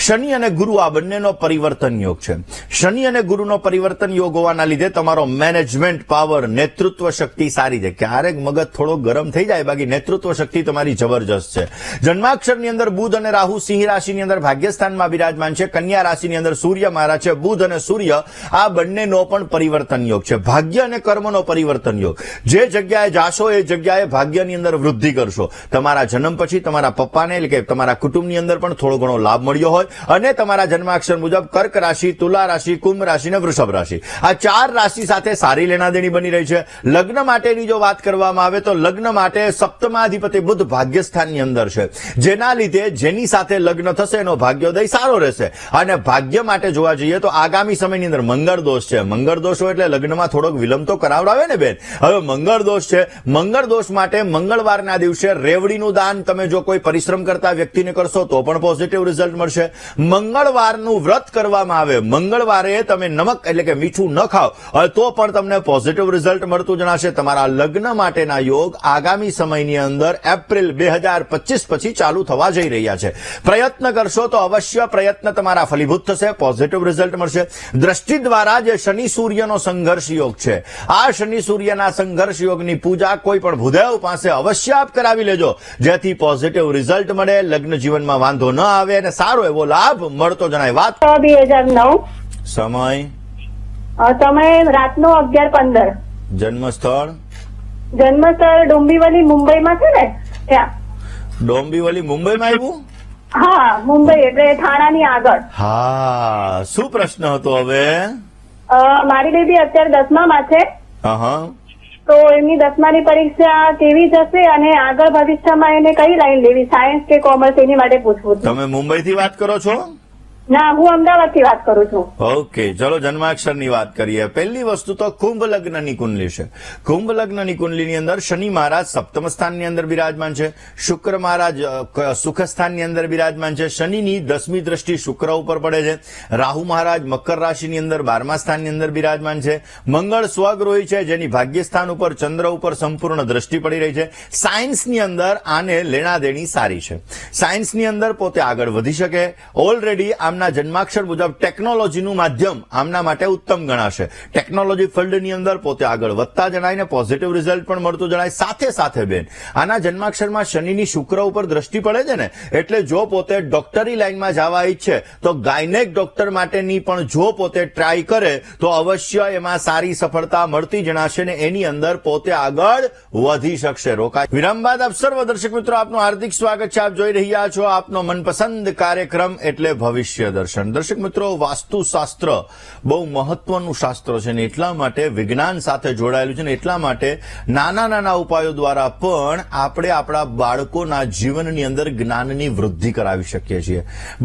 શનિ અને ગુરુ આ બંનેનો પરિવર્તન યોગ છે. શનિ અને ગુરુનો પરિવર્તન યોગ હોવાના લીધે તમારો મેનેજમેન્ટ પાવર, નેતૃત્વ શક્તિ સારી છે. ક્યારેક મગજ થોડો ગરમ થઈ જાય, બાકી નેતૃત્વ શક્તિ તમારી જબરજસ્ત છે. જન્માક્ષરની અંદર બુધ અને રાહુ સિંહ રાશિની અંદર ભાગ્યસ્થાનમાં બિરાજમાન છે. કન્યા રાશિની અંદર સૂર્ય મહારાજ છે. બુધ અને સૂર્ય આ બંનેનો પણ પરિવર્તન યોગ છે. ભાગ્ય અને કર્મનો પરિવર્તન યોગ. જે જગ્યાએ જાશો એ જગ્યાએ ભાગ્યની અંદર વૃદ્ધિ કરશો. તમારા જન્મ પછી તમારા પપ્પાને, એટલે કે તમારા કુટુંબની અંદર પણ થોડો ઘણો લાભ મળ્યો હોય અને તમારા જન્માક્ષર મુજબ કર્ક રાશિ, તુલા રાશિ, કુંભ રાશિ અને વૃષભ રાશિ, આ 4 રાશિ સાથે સારી લેણાદેણી બની રહી છે. લગ્ન માટેની જો વાત કરવામાં આવે તો લગ્ન માટે સપ્તમાધિપતિ બુધ ભાગ્યસ્થાનની અંદર છે, જેના લીધે જેની સાથે લગ્ન થશે એનો ભાગ્યોદય સારો રહેશે. અને ભાગ્ય માટે જોવા જઈએ તો આગામી સમયની અંદર મંગળ દોષ છે. મંગળ દોષ હોય એટલે લગ્નમાં થોડોક વિલંબ તો કરાવડાવે ને બેન. હવે મંગળ દોષ છે. મંગળ દોષ માટે મંગળવારના દિવસે રેવડીનું દાન તમે જો કોઈ પરિશ્રમ કરતા વ્યક્તિને કરશો તો પણ પોઝિટિવ રિઝલ્ટ મળશે. મંગળવારનું વ્રત કરવામાં આવે, મંગળવારે તમે નમક એટલે કે મીઠું ન ખાઓ તો પણ તમને પોઝિટિવ રિઝલ્ટ મળતું જણાશે. તમારા લગ્ન માટેના યોગ આગામી સમયની અંદર એપ્રિલ 2025 પછી ચાલુ થવા જઈ રહ્યા છે. પ્રયત્ન કરશો તો અવશ્ય પ્રયત્ન તમારા ફલીભૂત થશે, પોઝિટિવ રિઝલ્ટ મળશે. દ્રષ્ટિ દ્વારા જે શનિ સૂર્યનો સંઘર્ષ યોગ છે, આ શનિ સૂર્યના સંઘર્ષ યોગની પૂજા કોઈ પણ ભૂદેવ પાસે અવશ્ય આપ કરાવી લેજો, જેથી પોઝિટિવ રિઝલ્ટ મળે, લગ્ન જીવનમાં વાંધો ન આવે અને સારો એવો લાભ મળતો જણાય. વાત 2009. સમય. સમય રાતનો 11:15. જન્મ સ્થળ. જન્મ સ્થળ ડોંબીવલી મુંબઈમાં છે ને ત્યાં. ડોંબીવલી મુંબઈમાં આવ્યું? હા, મુંબઈ એટલે થાણાની આગળ. હા, શું પ્રશ્ન હતો હવે? મારી બેબી અત્યારે 10માં છે. હા. તો એમની 10માની પરીક્ષા કેવી જશે અને આગળ ભવિષ્યમાં એને કઈ લાઈન લેવી, સાયન્સ કે કોમર્સ, એની માટે પૂછવું હતું. તમે મુંબઈથી વાત કરો છો? ના, હું અમદાવાદથી વાત કરું છું. ઓકે, ચલો જન્માક્ષરની વાત કરીએ. પહેલી વસ્તુ તો કુંભ લગ્નની કુંડલી છે. કુંભ લગ્નની કુંડલીની અંદર શનિ મહારાજ સપ્તમ સ્થાનની અંદર બિરાજમાન છે, શુક્ર મહારાજ સુખ સ્થાનની અંદર બિરાજમાન છે, શનિની 10મી દ્રષ્ટિ શુક્ર ઉપર પડે છે, રાહુ મહારાજ મકર રાશિની અંદર 12મા સ્થાનની અંદર બિરાજમાન છે, મંગળ સ્વગૃહી છે જેની ભાગ્યસ્થાન ઉપર ચંદ્ર ઉપર સંપૂર્ણ દ્રષ્ટિ પડી રહી છે. સાયન્સની અંદર આને લેણાદેણી સારી છે. સાયન્સની અંદર પોતે આગળ વધી શકે. ઓલરેડી આમના જન્માક્ષર મુજબ ટેકનોલોજીનું માધ્યમ આમના માટે ઉત્તમ ગણાશે. ટેકનોલોજી ફિલ્ડની અંદર પોતે આગળ વધતા જણાય ને પોઝિટિવ રિઝલ્ટ પણ મળતું જણાય. સાથે સાથે બેન આના જન્માક્ષરમાં શનિની શુક્ર ઉપર દ્રષ્ટિ પડે છે ને, એટલે જો પોતે ડોક્ટરી લાઈનમાં જવા ઈચ્છે તો ગાયનેક ડોક્ટર માટેની પણ જો પોતે ટ્રાય કરે તો અવશ્ય એમાં સારી સફળતા મળતી જણાશે ને એની અંદર પોતે આગળ વધી શકશે. રોકાય વિરામ બાદ આપ સર્વ દર્શક મિત્રો આપનું હાર્દિક સ્વાગત છે. આપ જોઈ રહ્યા છો આપનો મનપસંદ કાર્યક્રમ એટલે ભવિષ્ય દર્શન. દર્શક મિત્રો, વાસ્તુશાસ્ત્ર બહુ મહત્વનું શાસ્ત્ર છે ને એટલા માટે વિજ્ઞાન સાથે જોડાયેલું છે ને એટલા માટે નાના નાના ઉપાયો દ્વારા પણ આપણે આપણા બાળકોના જીવનની અંદર જ્ઞાનની વૃદ્ધિ કરાવી શકીએ છીએ.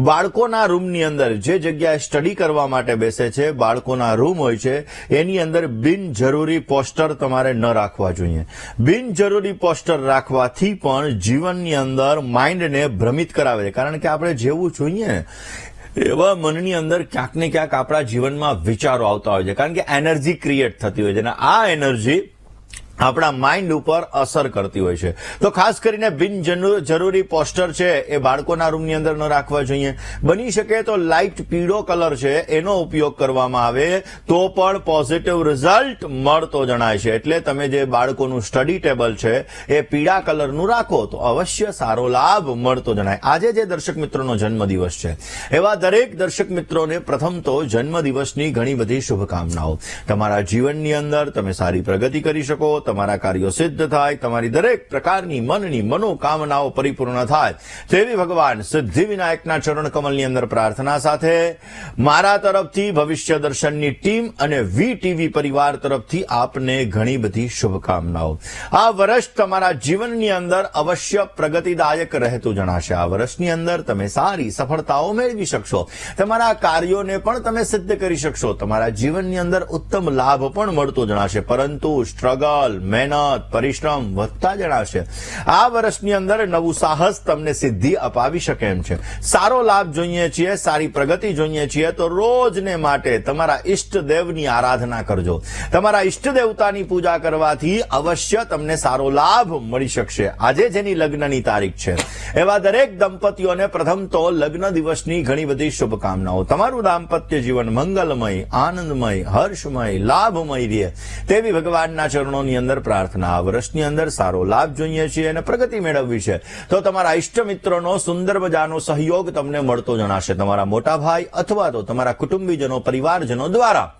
બાળકોના રૂમની અંદર જે જગ્યાએ સ્ટડી કરવા માટે બેસે છે, બાળકોના રૂમ હોય છે એની અંદર બિનજરૂરી પોસ્ટર તમારે ન રાખવા જોઈએ. બિનજરૂરી પોસ્ટર રાખવાથી પણ જીવનની અંદર માઇન્ડને ભ્રમિત કરાવે છે. કારણ કે આપણે જેવું જોઈએ એવા મનની અંદર ક્યાંક ને ક્યાંક આપણા જીવનમાં વિચારો આવતા હોય છે, કારણ કે એનર્જી ક્રિએટ થતી હોય છે અને આ એનર્જી આપણા માઇન્ડ ઉપર અસર કરતી હોય છે. તો ખાસ કરીને બિનજરૂરી પોસ્ટર છે એ બાળકોના રૂમની અંદર ન રાખવા જોઈએ. બની શકે તો લાઇટ પીળો કલર છે એનો ઉપયોગ કરવામાં આવે તો પણ પોઝિટિવ રિઝલ્ટ મળતો જણાય છે. એટલે તમે જે બાળકોનું સ્ટડી ટેબલ છે એ પીળા કલરનું રાખો તો અવશ્ય સારો લાભ મળતો જણાય. આજે જે દર્શક મિત્રોનો જન્મદિવસ છે એવા દરેક દર્શક મિત્રોને પ્રથમ તો જન્મદિવસની ઘણી બધી શુભકામનાઓ. તમારા જીવનની અંદર તમે સારી પ્રગતિ કરી શકો, તમારા કાર્યો સિદ્ધ થાય, તમારી દરેક પ્રકારની મનની મનોકામનાઓ પરિપૂર્ણ થાય તેવી ભગવાન સિદ્ધિ વિનાયકના ચરણ કમલની અંદર પ્રાર્થના સાથે મારા તરફથી ભવિષ્ય દર્શનની ટીમ અને વીટીવી પરિવાર તરફથી આપને ઘણી બધી શુભકામનાઓ. આ વર્ષ તમારા જીવનની અંદર અવશ્ય પ્રગતિદાયક રહેતું જણાશે. આ વર્ષની અંદર તમે સારી સફળતાઓ મેળવી શકશો, તમારા કાર્યોને પણ તમે સિદ્ધ કરી શકશો, તમારા જીવનની અંદર ઉત્તમ લાભ પણ મળતો જણાશે. પરંતુ સ્ટ્રગલ, મહેનત, પરિશ્રમ વધતા જણાશે. આ વર્ષની અંદર નવું સાહસ તમને સિદ્ધિ અપાવી શકે એમ છે. સારો લાભ જોઈએ છીએ, સારી પ્રગતિ જોઈએ છીએ તો રોજને માટે તમારા ઈષ્ટદેવની આરાધના કરજો. તમારા ઈષ્ટદેવતાની પૂજા કરવાથી અવશ્ય તમને સારો લાભ મળી શકશે. આજે જેની લગ્નની તારીખ છે એવા દરેક દંપતીઓને પ્રથમ તો લગ્ન દિવસની ઘણી બધી શુભકામનાઓ. તમારું દાંપત્ય જીવન મંગલમય, આનંદમય, હર્ષમય, લાભમય રહે તેવી ભગવાનના ચરણોની અંદર પ્રાર્થના. આ વર્ષની અંદર સારો લાભ જોઈએ છીએ અને પ્રગતિ મેળવવી છે તો તમારા ઇષ્ટ મિત્રોનો સુંદર મજાનો સહયોગ તમને મળતો જણાશે. તમારા મોટા ભાઈ અથવા તો તમારા કુટુંબીજનો, પરિવારજનો દ્વારા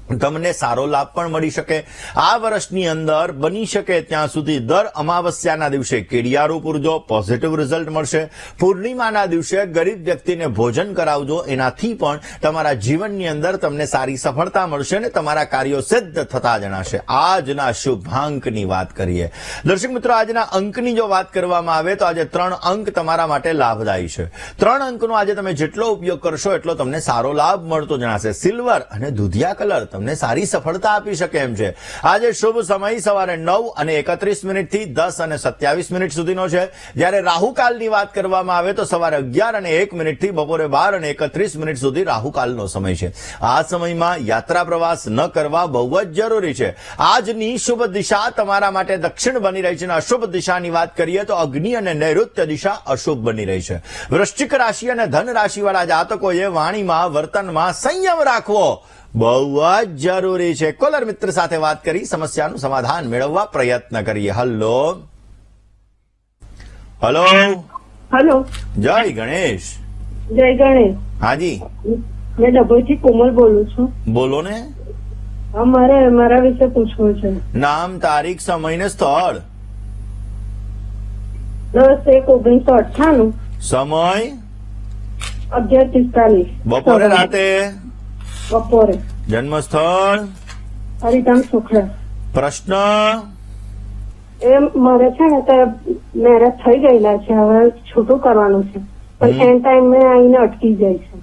તમને સારો લાભ પણ મળી શકે. આ વર્ષની અંદર બની શકે ત્યાં સુધી દર અમાવસ્યાના દિવસે કેડિયારું પૂરજો, પોઝિટિવ રિઝલ્ટ મળશે. પૂર્ણિમાના દિવસે ગરીબ વ્યક્તિને ભોજન કરાવજો, એનાથી પણ તમારા જીવનની અંદર તમને સારી સફળતા મળશે અને તમારા કાર્યો સિદ્ધ થતા જણાશે. આજના શુભાંકની વાત કરીએ દર્શક મિત્રો, આજના અંકની જો વાત કરવામાં આવે તો આજે 3 અંક તમારા માટે લાભદાયી છે. 3 અંકનો આજે તમે જેટલો ઉપયોગ કરશો એટલો તમને સારો લાભ મળતો જણાશે. સિલ્વર અને દુધિયા કલર તમને સારી સફળતા આપી શકે એમ છે. આજે શુભ સમય સવારે 9:31 થી 10:27 સુધીનો છે. જ્યારે રાહુકાલની વાત કરવામાં આવે તો સવારે 11:01 થી બપોરે 12:31 સુધી રાહુકાલનો સમય છે. આ સમયમાં યાત્રા પ્રવાસ ન કરવા બહુ જ જરૂરી છે. આજની શુભ દિશા તમારા માટે દક્ષિણ બની રહી છે અને અશુભ દિશાની વાત કરીએ તો અગ્નિ અને નૈઋત્ય દિશા અશુભ બની રહી છે. વૃશ્ચિક રાશિ અને ધન રાશિવાળા જાતકોએ વાણીમાં, વર્તનમાં સંયમ રાખવો બહુ જ જરૂરી છે. કોલર મિત્ર સાથે વાત કરી સમસ્યાનું સમાધાન મેળવવા પ્રયત્ન કરીએ. હલો હલો હલો, જય ગણેશ. જય ગણેશ. હાજી મેં ડભોઈથી કોમલ બોલું છું. બોલો ને. મારે મારા વિશે પૂછવું છે. નામ, તારીખ, સમય ને સ્થળ. 10/1/1998. સમય 11:45. બપોરે, રાતે. બપોરે. જન્મ સ્થળ હરિધામ સુખડા. પ્રશ્ન. એ મારે છે ને તે મેરેજ થઈ ગયેલા છે, હવે છૂટું કરવાનું છે પણ એન ટાઈમે આવીને અટકી જાય છે.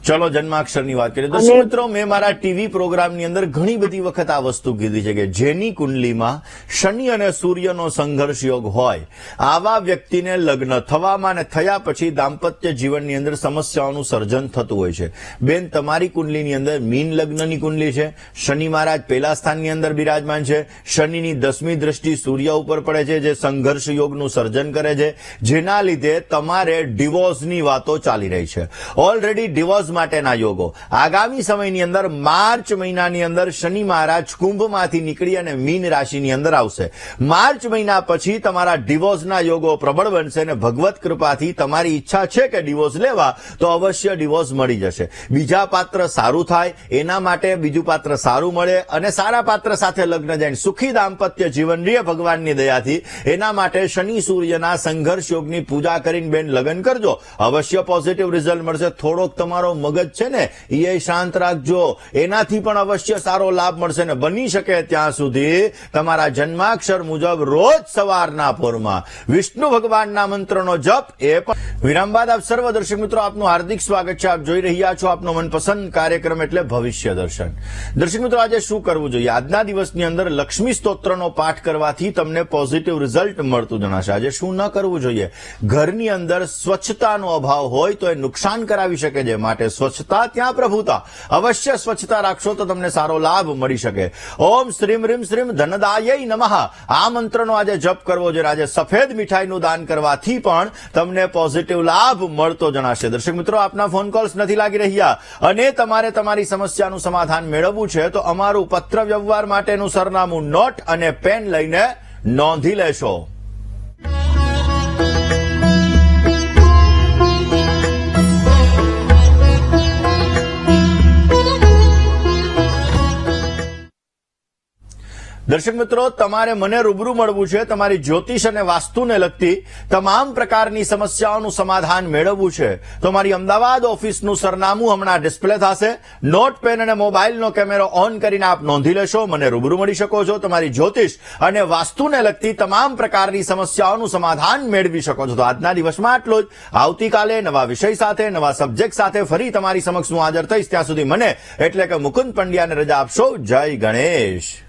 ચલો જન્માક્ષરની વાત કરીએ. દર્શક મિત્રો, મેં મારા ટીવી પ્રોગ્રામની અંદર ઘણી બધી વખત આ વસ્તુ કીધી છે કે જેની કુંડલીમાં શનિ અને સૂર્યનો સંઘર્ષ યોગ હોય, આવા વ્યક્તિને લગ્ન થવામાં અને થયા પછી દાંપત્ય જીવનની અંદર સમસ્યાઓનું સર્જન થતું હોય છે. બેન, તમારી કુંડલીની અંદર મીન લગ્નની કુંડલી છે, શનિ મહારાજ પહેલા સ્થાનની અંદર બિરાજમાન છે, શનિની 10મી દ્રષ્ટિ સૂર્ય ઉપર પડે છે, જે સંઘર્ષ યોગનું સર્જન કરે છે, જેના લીધે તમારે ડિવોર્સની વાતો ચાલી રહી છે. ઓલરેડી ડિવોર્સ માટેના યોગો આગામી સમયની અંદર માર્ચ મહિનાની અંદર શનિ મહારાજ કુંભમાંથી નીકળી અને મીન રાશિની અંદર આવશે. માર્ચ મહિના પછી તમારા ડિવોર્સના યોગો પ્રબળ બનશે અને ભગવત કૃપાથી તમારી ઈચ્છા છે કે ડિવોર્સ લેવા તો અવશ્ય ડિવોર્સ મળી જશે. બીજા પાત્ર સારું થાય એના માટે બીજું પાત્ર સારું મળે અને સારા પાત્ર સાથે લગ્ન જાય સુખી દાંપત્ય જીવન રહે ભગવાનની દયાથી, એના માટે શનિ સૂર્યના સંઘર્ષ યોગની પૂજા કરીને બેન લગ્ન કરજો. અવશ્ય પોઝિટિવ રિઝલ્ટ મળશે. થોડોક તમારો મગજ છે ને એ શાંત રાખજો, એનાથી પણ અવશ્ય સારો લાભ મળશે. ને બની શકે ત્યાં સુધી તમારા જન્માક્ષર મુજબ રોજ સવારના પોરમાં વિષ્ણુ ભગવાનના મંત્રનો જપ. એ પણ વિરામ બાદ આપ સર્વ દર્શક મિત્રો, આપનું હાર્દિક સ્વાગત છે. આપ જોઈ રહ્યા છો આપનો મનપસંદ કાર્યક્રમ એટલે ભવિષ્ય દર્શન. દર્શક મિત્રો, આજે શું કરવું જોઈએ? આજના દિવસની અંદર લક્ષ્મી સ્તોત્રનો પાઠ કરવાથી તમને પોઝિટિવ રિઝલ્ટ મળતું જણાશે. આજે શું ન કરવું જોઈએ? ઘરની અંદર સ્વચ્છતાનો અભાવ હોય તો એ નુકસાન કરાવી શકે છે, માટે સ્વચ્છતા ત્યાં પ્રભુતા. અવશ્ય સ્વચ્છતા રાખશો તો તમને સારો લાભ મળી શકે. ઓમ શ્રીમ રીમ શ્રીમ ધનદાય નમઃ, આ મંત્રનો આજે જપ કરવો જોઈએ. આજે સફેદ મીઠાઈનું દાન કરવાથી પણ તમને પોઝિટિવ લાભ મળતો જણાશે. દર્શક મિત્રો, આપના ફોન કોલ્સ નથી લાગી રહ્યા અને તમારે તમારી સમસ્યાનું સમાધાન મેળવવું છે તો અમારું પત્ર વ્યવહાર માટેનું સરનામું નોટ અને પેન લઈને નોંધી લેશો. દર્શક મિત્રો, તમારે મને રૂબરૂ મળવું છે. તમારી જ્યોતિષ અને વાસ્તુને લગતી તમામ પ્રકારની સમસ્યાઓનું સમાધાન મેળવવું છે તો મારી અમદાવાદ ઓફિસનું સરનામું હમણાં ડિસ્પ્લે થશે. નોટ પેન અને મોબાઈલનો કેમેરો ઓન કરીને આપ નોંધી લેશો. મને રૂબરૂ મળી શકો છો. તમારી જ્યોતિષ અને વાસ્તુને લગતી તમામ પ્રકારની સમસ્યાઓનું સમાધાન મેળવી શકો છો. તો આજના દિવસમાં આટલું જ. આવતીકાલે નવા વિષય સાથે, નવા સબ્જેક્ટ સાથે ફરી તમારી સમક્ષ હું હાજર થઈશ. ત્યાં સુધી મને એટલે કે મુકુંદ પંડ્યાને રજા આપશો. જય ગણેશ.